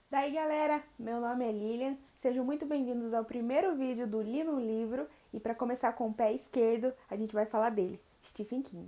Daí galera, meu nome é Lilian, sejam muito bem-vindos ao primeiro vídeo do Li no Livro e para começar com o pé esquerdo, a gente vai falar dele, Stephen King.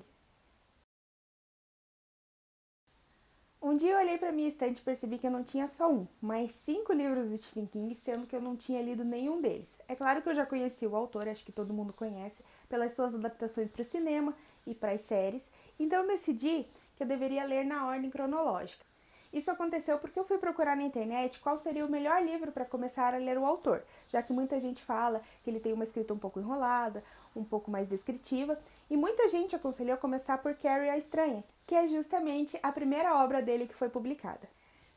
Um dia eu olhei para minha estante e percebi que eu não tinha só um, mas 5 livros do Stephen King, sendo que eu não tinha lido nenhum deles. É claro que eu já conheci o autor, acho que todo mundo conhece, pelas suas adaptações para o cinema e para as séries, então eu decidi que eu deveria ler na ordem cronológica. Isso aconteceu porque eu fui procurar na internet qual seria o melhor livro para começar a ler o autor, já que muita gente fala que ele tem uma escrita um pouco enrolada, um pouco mais descritiva, e muita gente aconselhou começar por Carrie a Estranha, que é justamente a primeira obra dele que foi publicada.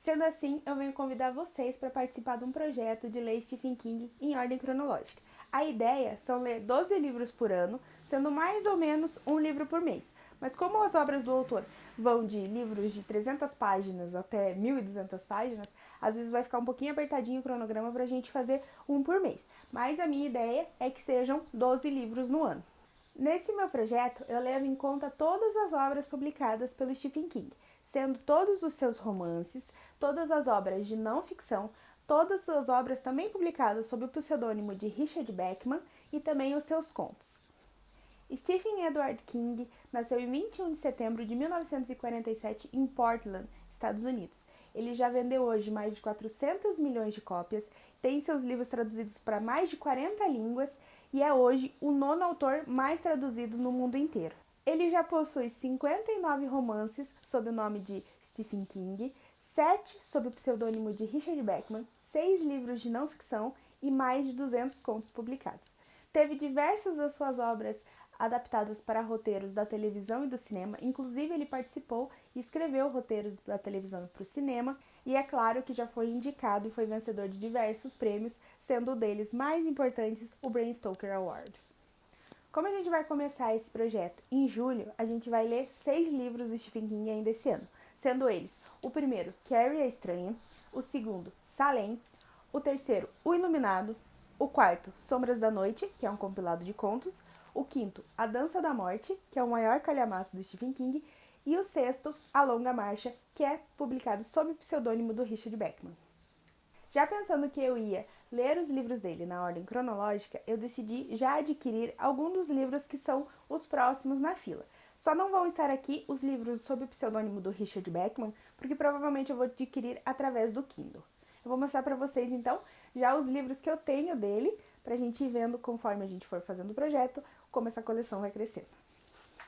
Sendo assim, eu venho convidar vocês para participar de um projeto de ler Stephen King em ordem cronológica. A ideia são ler 12 livros por ano, sendo mais ou menos um livro por mês. Mas como as obras do autor vão de livros de 300 páginas até 1.200 páginas, às vezes vai ficar um pouquinho apertadinho o cronograma para a gente fazer um por mês. Mas a minha ideia é que sejam 12 livros no ano. Nesse meu projeto, eu levo em conta todas as obras publicadas pelo Stephen King, sendo todos os seus romances, todas as obras de não ficção, todas as obras também publicadas sob o pseudônimo de Richard Bachman e também os seus contos. Stephen Edward King nasceu em 21 de setembro de 1947 em Portland, Estados Unidos. Ele já vendeu hoje mais de 400 milhões de cópias, tem seus livros traduzidos para mais de 40 línguas e é hoje o nono autor mais traduzido no mundo inteiro. Ele já possui 59 romances sob o nome de Stephen King, 7 sob o pseudônimo de Richard Bachman, 6 livros de não ficção e mais de 200 contos publicados. Teve diversas das suas obras adaptadas para roteiros da televisão e do cinema, inclusive ele participou e escreveu roteiros da televisão para o cinema, e é claro que já foi indicado e foi vencedor de diversos prêmios, sendo um deles mais importantes o Bram Stoker Award. Como a gente vai começar esse projeto em julho, a gente vai ler 6 livros do Stephen King ainda esse ano, sendo eles o primeiro, Carrie a Estranha, o segundo, Salem, o terceiro, O Iluminado, o quarto, Sombras da Noite, que é um compilado de contos, o quinto, A Dança da Morte, que é o maior calhamaço do Stephen King, e o sexto, A Longa Marcha, que é publicado sob o pseudônimo do Richard Bachman. Já pensando que eu ia ler os livros dele na ordem cronológica, eu decidi já adquirir alguns dos livros que são os próximos na fila. Só não vão estar aqui os livros sob o pseudônimo do Richard Bachman, porque provavelmente eu vou adquirir através do Kindle. Eu vou mostrar para vocês então já os livros que eu tenho dele, para a gente ir vendo conforme a gente for fazendo o projeto, como essa coleção vai crescendo.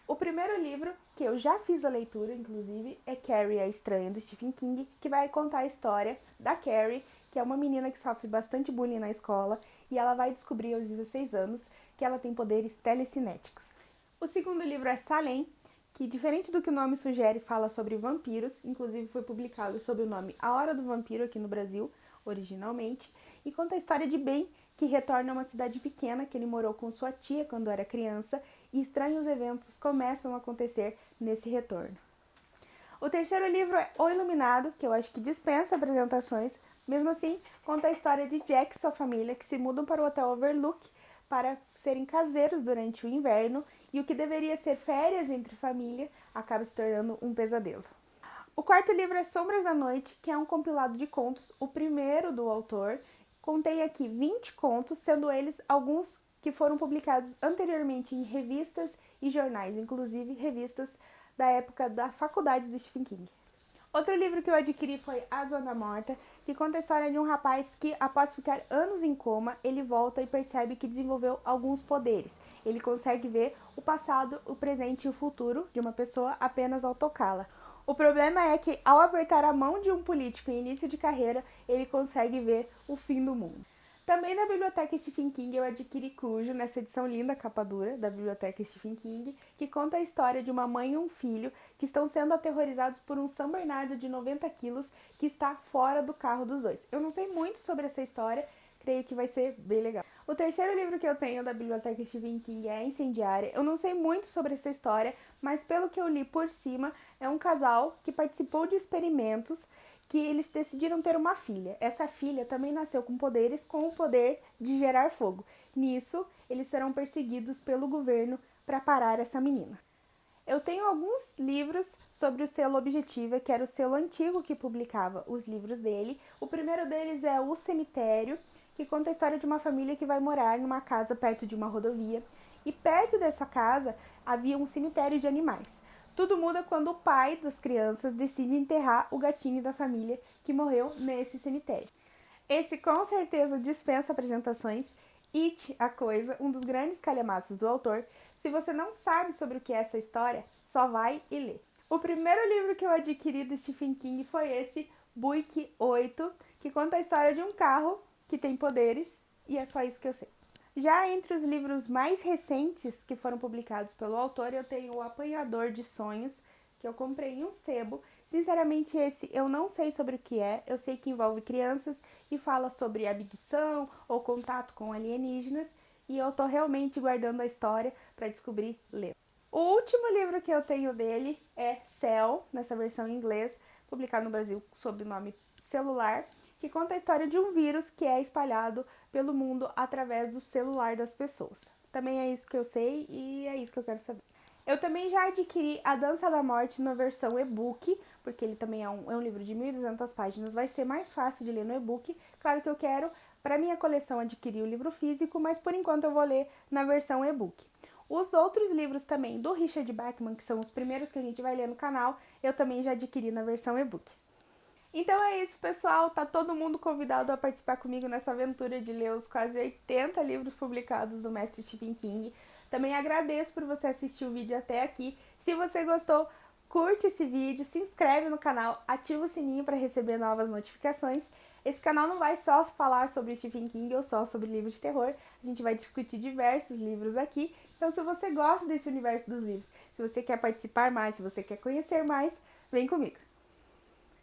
O primeiro livro, que eu já fiz a leitura, inclusive, é Carrie a Estranha, do Stephen King, que vai contar a história da Carrie, que é uma menina que sofre bastante bullying na escola, e ela vai descobrir aos 16 anos que ela tem poderes telecinéticos. O segundo livro é Salem, que, diferente do que o nome sugere, fala sobre vampiros, inclusive foi publicado sob o nome A Hora do Vampiro aqui no Brasil, originalmente, e conta a história de Ben, que retorna a uma cidade pequena que ele morou com sua tia quando era criança, e estranhos eventos começam a acontecer nesse retorno. O terceiro livro é O Iluminado, que eu acho que dispensa apresentações. Mesmo assim, conta a história de Jack e sua família que se mudam para o Hotel Overlook para serem caseiros durante o inverno, e o que deveria ser férias entre família acaba se tornando um pesadelo. O quarto livro é Sombras da Noite, que é um compilado de contos, o primeiro do autor. Contei aqui 20 contos, sendo eles alguns que foram publicados anteriormente em revistas e jornais, inclusive revistas da época da faculdade do Stephen King. Outro livro que eu adquiri foi A Zona Morta, que conta a história de um rapaz que, após ficar anos em coma, ele volta e percebe que desenvolveu alguns poderes. Ele consegue ver o passado, o presente e o futuro de uma pessoa apenas ao tocá-la. O problema é que, ao apertar a mão de um político em início de carreira, ele consegue ver o fim do mundo. Também na Biblioteca Stephen King eu adquiri Cujo, nessa edição linda, capa dura, da Biblioteca Stephen King, que conta a história de uma mãe e um filho que estão sendo aterrorizados por um São Bernardo de 90 quilos que está fora do carro dos dois. Eu não sei muito sobre essa história, creio que vai ser bem legal. O terceiro livro que eu tenho da Biblioteca Stephen King é Incendiária. Eu não sei muito sobre essa história, mas pelo que eu li por cima, é um casal que participou de experimentos que eles decidiram ter uma filha. Essa filha também nasceu com poderes, com o poder de gerar fogo. Nisso, eles serão perseguidos pelo governo para parar essa menina. Eu tenho alguns livros sobre o selo Objetiva, que era o selo antigo que publicava os livros dele. O primeiro deles é O Cemitério, que conta a história de uma família que vai morar numa casa perto de uma rodovia. E perto dessa casa havia um cemitério de animais. Tudo muda quando o pai das crianças decide enterrar o gatinho da família que morreu nesse cemitério. Esse com certeza dispensa apresentações. It, a Coisa, um dos grandes calhamaços do autor. Se você não sabe sobre o que é essa história, só vai e lê. O primeiro livro que eu adquiri do Stephen King foi esse, Buick 8, que conta a história de um carro que tem poderes, e é só isso que eu sei. Já entre os livros mais recentes que foram publicados pelo autor, eu tenho O Apanhador de Sonhos, que eu comprei em um sebo. Sinceramente, esse eu não sei sobre o que é, eu sei que envolve crianças e fala sobre abdução ou contato com alienígenas, e eu tô realmente guardando a história para descobrir ler. O último livro que eu tenho dele é Cell, nessa versão em inglês, publicado no Brasil sob o nome Celular, que conta a história de um vírus que é espalhado pelo mundo através do celular das pessoas. Também é isso que eu sei e é isso que eu quero saber. Eu também já adquiri A Dança da Morte na versão e-book, porque ele também é um livro de 1.200 páginas, vai ser mais fácil de ler no e-book. Claro que eu quero, para minha coleção, adquirir o livro físico, mas por enquanto eu vou ler na versão e-book. Os outros livros também do Richard Bachman, que são os primeiros que a gente vai ler no canal, eu também já adquiri na versão e-book. Então é isso, pessoal. Tá todo mundo convidado a participar comigo nessa aventura de ler os quase 80 livros publicados do mestre Stephen King. Também agradeço por você assistir o vídeo até aqui. Se você gostou, curte esse vídeo, se inscreve no canal, ativa o sininho para receber novas notificações. Esse canal não vai só falar sobre Stephen King ou só sobre livros de terror. A gente vai discutir diversos livros aqui. Então, se você gosta desse universo dos livros, se você quer participar mais, se você quer conhecer mais, vem comigo.